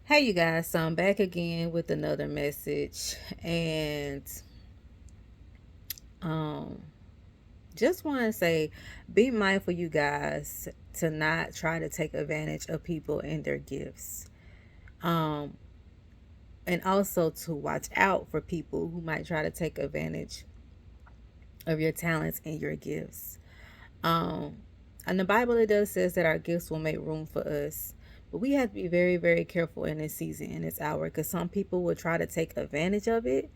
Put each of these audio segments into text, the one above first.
Hey you guys, so I'm back again with another message, and um just want to say, be mindful, you guys, to not try to take advantage of people and their gifts. um and also to watch out for people who might try to take advantage of your talents and your gifts. Um, and the Bible, it does says that our gifts will make room for us. But we have to be very, very careful in this season, in this hour, because some people will try to take advantage of it.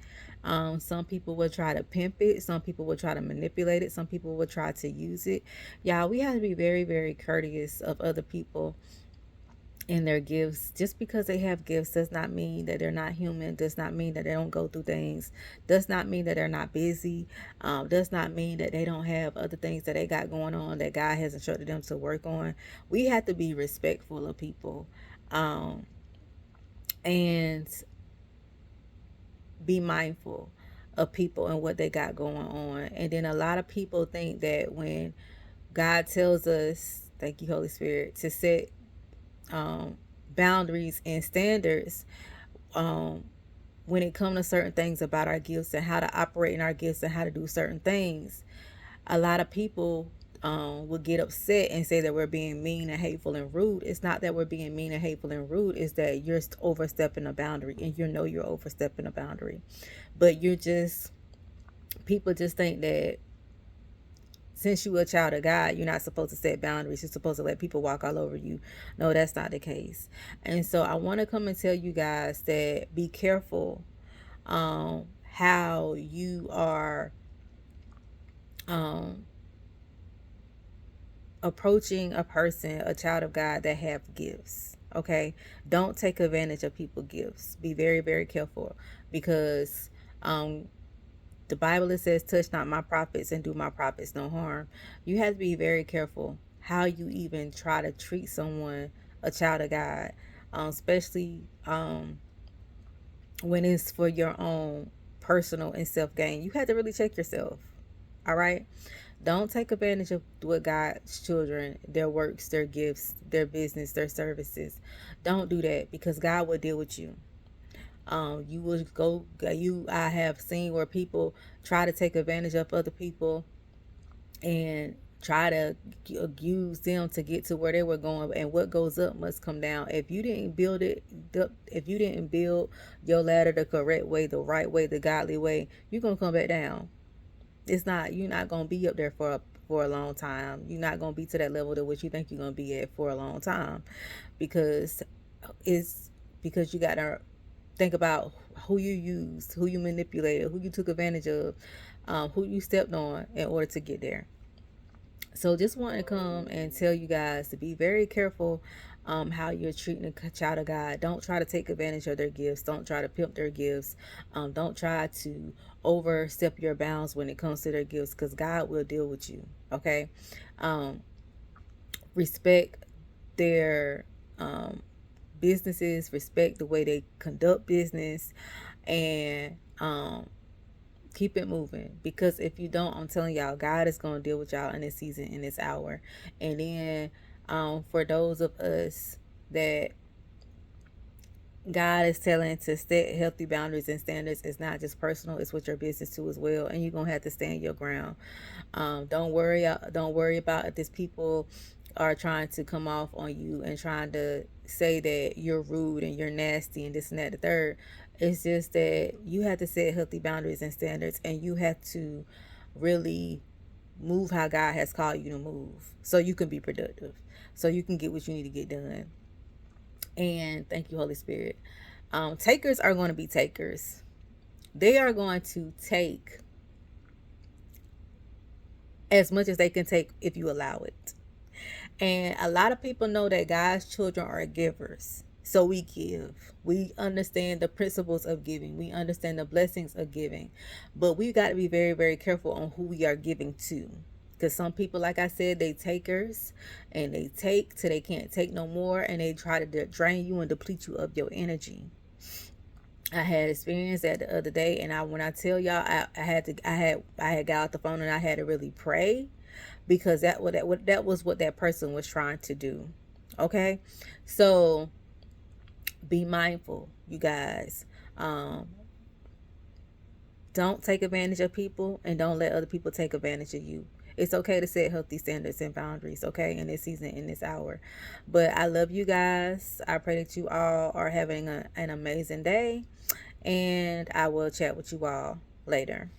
Some people will try to pimp it. Some people will try to manipulate it. Some people will try to use it. Y'all, we have to be very, very courteous of other people in their gifts. Just because they have gifts does not mean that they're not human, does not mean that they don't go through things, does not mean that they're not busy, does not mean that they don't have other things that they got going on that God has instructed them to work on. We have to be respectful of people, um, and be mindful of people and what they got going on. And then a lot of people think that when God tells us, thank you Holy Spirit, to set um, boundaries and standards, um, when it comes to certain things about our gifts and how to operate in our gifts and how to do certain things, a lot of people will get upset and say that we're being mean and hateful and rude. It's not that we're being mean and hateful and rude. It's that you're overstepping a boundary, and you know you're overstepping a boundary. But you're just, people just think that since you're a child of God, you're not supposed to set boundaries. You're supposed to let people walk all over you. No, that's not the case. And so I want to come and tell you guys that be careful how you are um, approaching a person, a child of God that have gifts. Okay, don't take advantage of people's gifts. Be very, very careful, because um, the Bible, it says, touch not my prophets and do my prophets no harm. You have to be very careful how you even try to treat someone, a child of God, especially when it's for your own personal and self gain. You have to really check yourself. All right. Don't take advantage of what God's children, their works, their gifts, their business, their services. Don't do that, because God will deal with you. You will go, I have seen where people try to take advantage of other people and try to use them to get to where they were going, and what goes up must come down. If you didn't build it, if you didn't build your ladder the correct way, the right way, the godly way, you're gonna come back down. It's not, you're not gonna be up there for a long time. You're not gonna be to that level to which you think you're gonna be at for a long time, because it's because you gotta think about who you used, who you manipulated, who you took advantage of, who you stepped on in order to get there. So just want to come and tell you guys to be very careful how you're treating a child of God. Don't try to take advantage of their gifts. Don't try to pimp their gifts. Don't try to overstep your bounds when it comes to their gifts, because God will deal with you. Okay. Um, Respect their businesses, respect the way they conduct business, and keep it moving. Because if you don't, I'm telling y'all, God is going to deal with y'all in this season, in this hour. And then for those of us that God is telling to set healthy boundaries and standards, it's not just personal, it's with your business too as well. And you're going to have to stand your ground. Don't worry about if these people are trying to come off on you and trying to say that you're rude and you're nasty and this and that, the third. It's just that you have to set healthy boundaries and standards, and you have to really move how God has called you to move, so you can be productive, so you can get what you need to get done. And thank you, Holy Spirit. Takers are going to be takers. They are going to take as much as they can take if you allow it. And a lot of people know that God's children are givers. So we give. We understand the principles of giving. We understand the blessings of giving. But we got to be very, very careful on who we are giving to. Because some people, like I said, they takers, and they take till they can't take no more, and they try to drain you and deplete you of your energy. I had experienced that the other day, and when I tell y'all, I had got off the phone and I had to really pray, because that was what that person was trying to do. Okay, so Be mindful, you guys. Um, don't take advantage of people, and don't let other people take advantage of you. It's okay to set healthy standards and boundaries, okay, in this season, in this hour. But I love you guys. I pray that you all are having an amazing day, and I will chat with you all later.